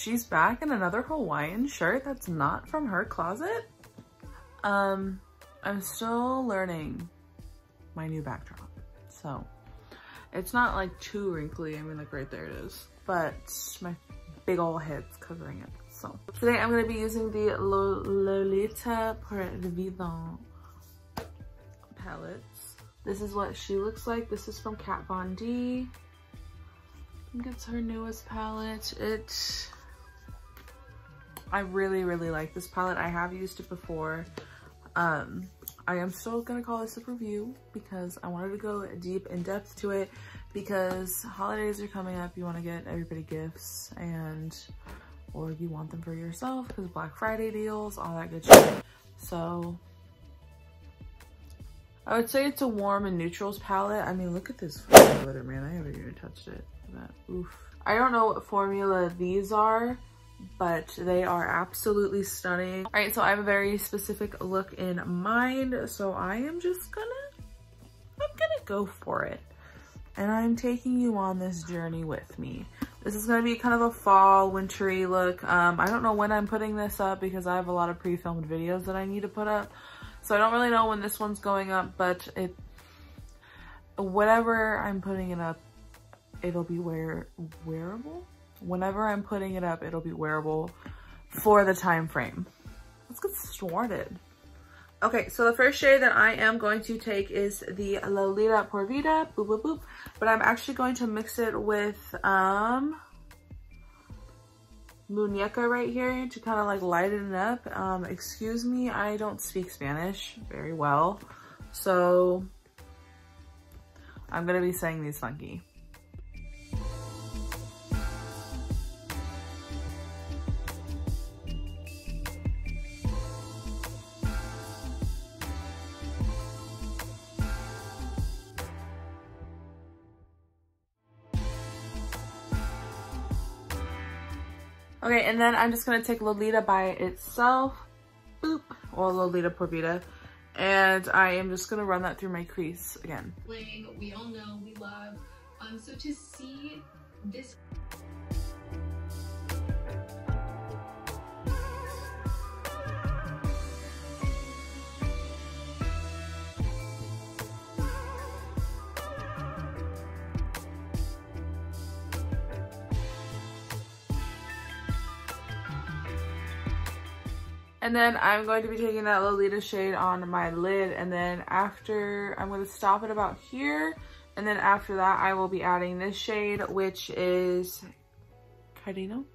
she's back in another Hawaiian shirt that's not from her closet. I'm still learning my new backdrop. So it's not like too wrinkly. I mean, like right there it is, but my big old head's covering it. So today I'm gonna be using the Lolita pour Vida palettes. This is what she looks like. This is from Kat Von D. I think it's her newest palette. I really like this palette. I have used it before. I am still gonna call this a review because I wanted to go deep in depth to it, because holidays are coming up. You want to get everybody gifts, or you want them for yourself because Black Friday deals, all that good shit. So I would say it's a warm and neutrals palette. I mean, look at this fucking glitter, man. I haven't even touched it. Oof. I don't know what formula these are, but they are absolutely stunning. All right, so I have a very specific look in mind, so I'm gonna go for it. And I'm taking you on this journey with me. This is gonna be kind of a fall, wintry look. I don't know when I'm putting this up because I have a lot of pre-filmed videos that I need to put up. So I don't really know when this one's going up, but whatever I'm putting it up, it'll be wearable. Whenever I'm putting it up, it'll be wearable for the time frame. Let's get started. Okay, so the first shade that I am going to take is the Lolita Por Vida, boop, boop, boop. But I'm actually going to mix it with Muñeca right here to kind of like lighten it up. Excuse me, I don't speak Spanish very well, so I'm gonna be saying these funky. Okay, and then I'm just gonna take Lolita by itself, boop, or Lolita Por Vida, and I am just gonna run that through my crease again. We all know, we love. So to see this. And then I'm going to be taking that Lolita shade on my lid, and then after, I'm going to stop it about here, and then after that I will be adding this shade, which is Cardino.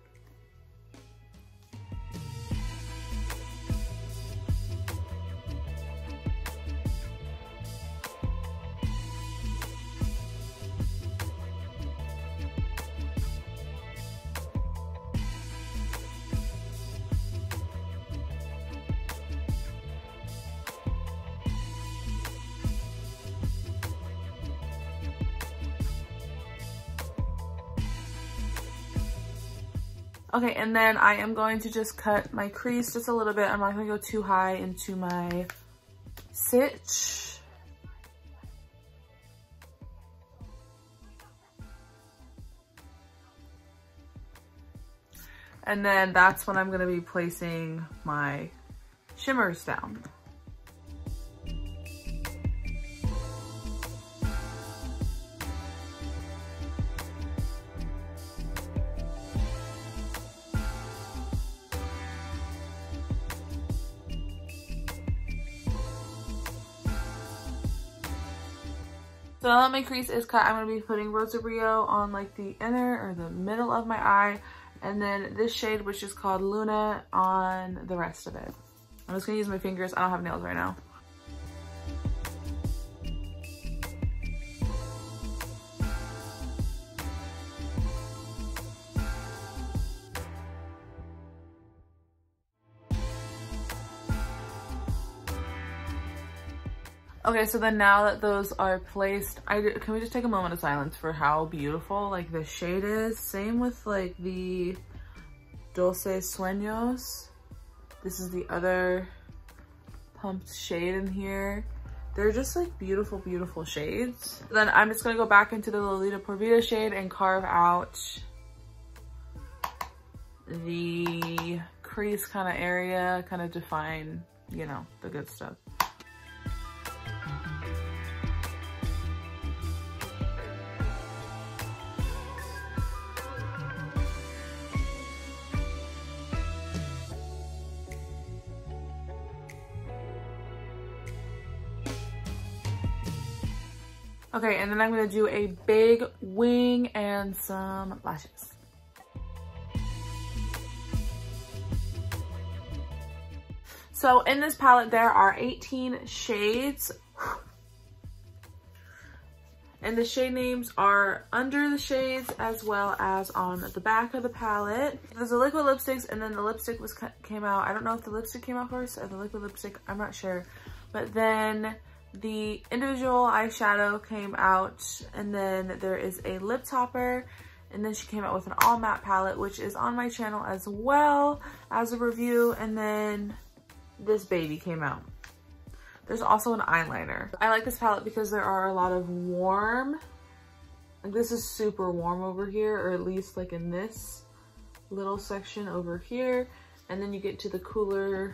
Okay, and then I am going to just cut my crease just a little bit. I'm not gonna go too high into my stitch. And then that's when I'm gonna be placing my shimmers down. So now that my crease is cut, I'm going to be putting Rosa Brio on like the inner or the middle of my eye. And then this shade, which is called Luna, on the rest of it. I'm just going to use my fingers. I don't have nails right now. Okay, so then now that those are placed, can we just take a moment of silence for how beautiful like the shade is? Same with like the Dulce Sueños. This is the other pumped shade in here. They're just like beautiful, beautiful shades. Then I'm just gonna go back into the Lolita Por Vida shade and carve out the crease kind of area, kind of define, you know, the good stuff. Okay, and then I'm gonna do a big wing and some lashes. So in this palette, there are 18 shades. And the shade names are under the shades as well as on the back of the palette. There's the liquid lipsticks, and then the lipstick came out. I don't know if the lipstick came out first or the liquid lipstick, I'm not sure. But then the individual eyeshadow came out, and then there is a lip topper, and then she came out with an all matte palette, which is on my channel as well as a review, and then this baby came out. There's also an eyeliner. I like this palette because there are a lot of warm, like this is super warm over here, or at least like in this little section over here, and then you get to the cooler,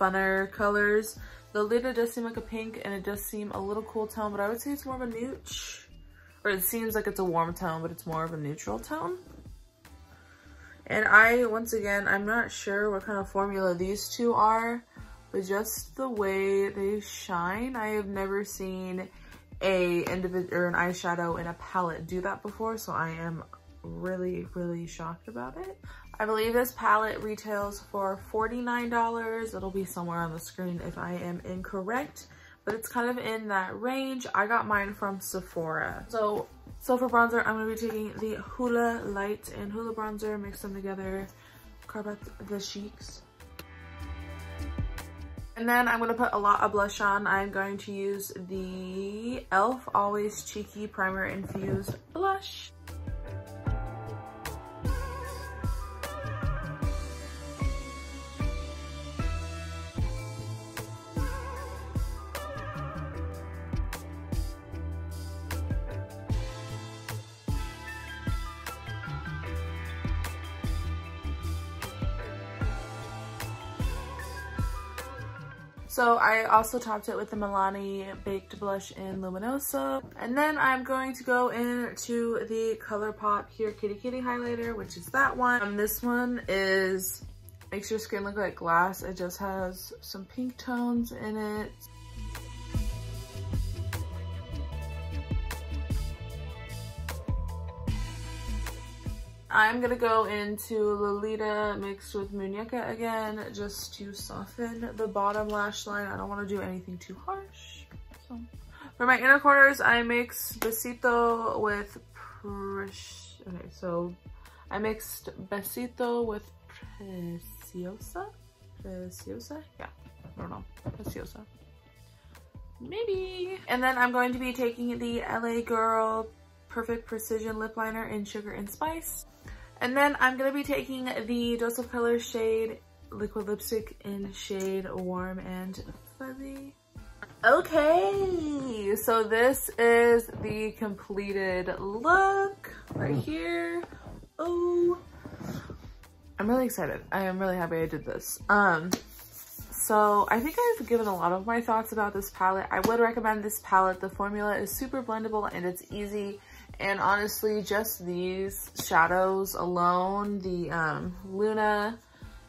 funner colors. The Lolita does seem like a pink, and it does seem a little cool tone, but I would say it's more of a nooch. Or it seems like it's a warm tone, but it's more of a neutral tone. And once again, I'm not sure what kind of formula these two are, but just the way they shine, I have never seen an eyeshadow in a palette do that before, so I am really, really shocked about it. I believe this palette retails for $49. It'll be somewhere on the screen if I am incorrect, but it's kind of in that range. I got mine from Sephora. So for bronzer, I'm gonna be taking the Hoola Light and Hoola Bronzer, mix them together, carve out the cheeks. And then I'm gonna put a lot of blush on. I'm going to use the e.l.f. Always Cheeky Primer Infused Blush. So I also topped it with the Milani Baked Blush in Luminosa. And then I'm going to go into the ColourPop Here Kitty Kitty highlighter, which is that one. This one makes your skin look like glass. It just has some pink tones in it. I'm gonna go into Lolita mixed with Muñeca again, just to soften the bottom lash line. I don't want to do anything too harsh. So for my inner corners, I mix Besito with I mixed Besito with Preciosa? Preciosa? Yeah, I don't know. Preciosa. Maybe. And then I'm going to be taking the LA Girl Perfect Precision Lip Liner in Sugar and Spice. And then I'm going to be taking the Dose of Color shade Liquid Lipstick in shade Warm and Fuzzy. Okay, so this is the completed look right here. Oh, I'm really excited. I am really happy I did this. So I think I've given a lot of my thoughts about this palette. I would recommend this palette. The formula is super blendable and it's easy. And honestly, just these shadows alone, the Luna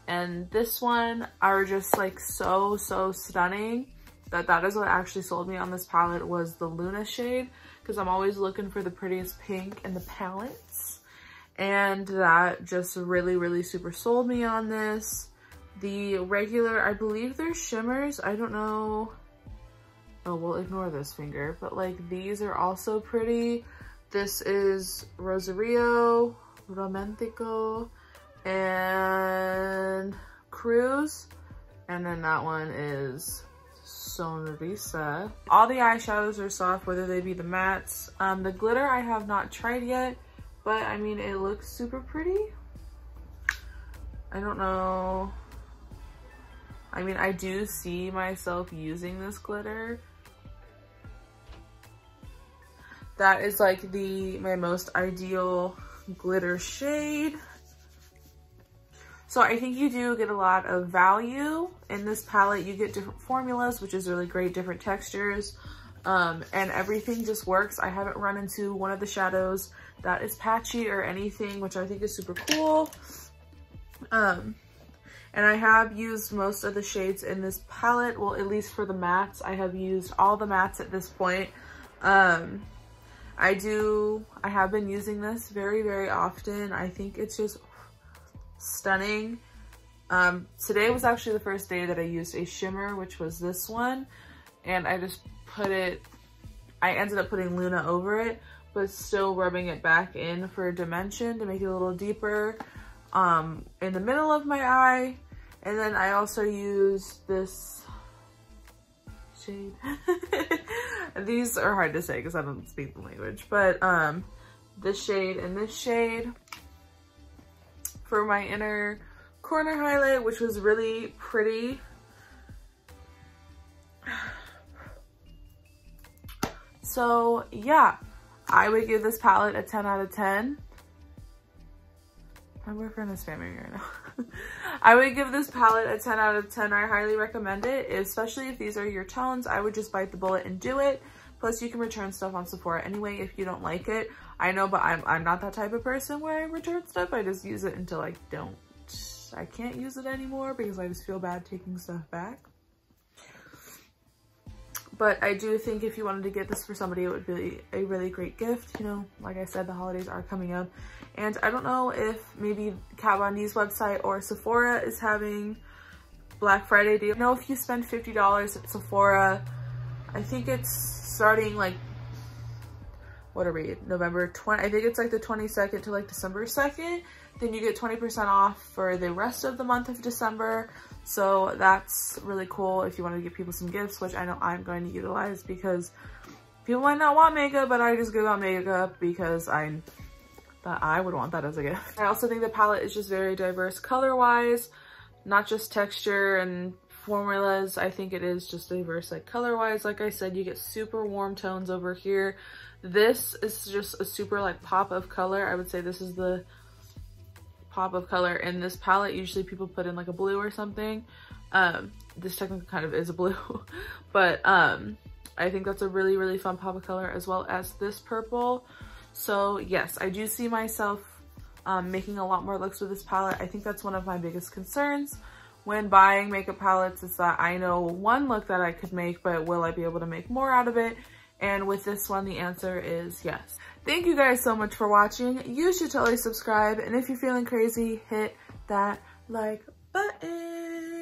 and this one are just like so stunning that is what actually sold me on this palette, was the Luna shade, because I'm always looking for the prettiest pink in the palettes. And that just really super sold me on this. The regular, I believe they're shimmers. I don't know. Oh, we'll ignore this finger, but like these are also pretty. This is Rosario, Romantico, and Cruz. And then that one is Sonrisa. All the eyeshadows are soft, whether they be the mattes. The glitter I have not tried yet, but I mean, it looks super pretty. I don't know. I mean, I do see myself using this glitter. That is like my most ideal glitter shade. So I think you do get a lot of value in this palette. You get different formulas, which is really great, different textures, and everything just works. I haven't run into one of the shadows that is patchy or anything, which I think is super cool. And I have used most of the shades in this palette. Well, at least for the mattes, I have used all the mattes at this point. I have been using this very, very often. I think it's just stunning. Today was actually the first day that I used a shimmer, which was this one, and I just I ended up putting Luna over it, but still rubbing it back in for dimension to make it a little deeper in the middle of my eye. And then I also used this shade. These are hard to say because I don't speak the language, but this shade and this shade for my inner corner highlight, which was really pretty. So yeah, I would give this palette a 10 out of 10. My boyfriend is spamming me right now. I would give this palette a 10 out of 10. I highly recommend it, especially if these are your tones. I would just bite the bullet and do it. Plus you can return stuff on Sephora anyway if you don't like it. I know, but I'm not that type of person where I return stuff. I just use it until I can't use it anymore because I just feel bad taking stuff back. But I do think if you wanted to get this for somebody, it would be a really great gift. You know, like I said, the holidays are coming up. And I don't know if maybe Kat Von D's website or Sephora is having Black Friday deal. I know if you spend $50 at Sephora, I think it's starting like, what are we, November 20, I think it's like the 22nd to like December 2nd. Then you get 20% off for the rest of the month of December. So that's really cool if you want to give people some gifts, which I know I'm going to utilize because people might not want makeup, but I just give out makeup because I thought I would want that as a gift. I also think the palette is just very diverse color-wise, not just texture and formulas. I think it is just diverse like color-wise. Like I said, you get super warm tones over here. This is just a super like pop of color. I would say this is the pop of color in this palette. Usually people put in like a blue or something. This technically kind of is a blue, but I think that's a really, really fun pop of color, as well as this purple. So yes, I do see myself making a lot more looks with this palette. I think that's one of my biggest concerns when buying makeup palettes, is that I know one look that I could make, but will I be able to make more out of it? And with this one, the answer is yes. Thank you guys so much for watching. You should totally subscribe. And if you're feeling crazy, hit that like button.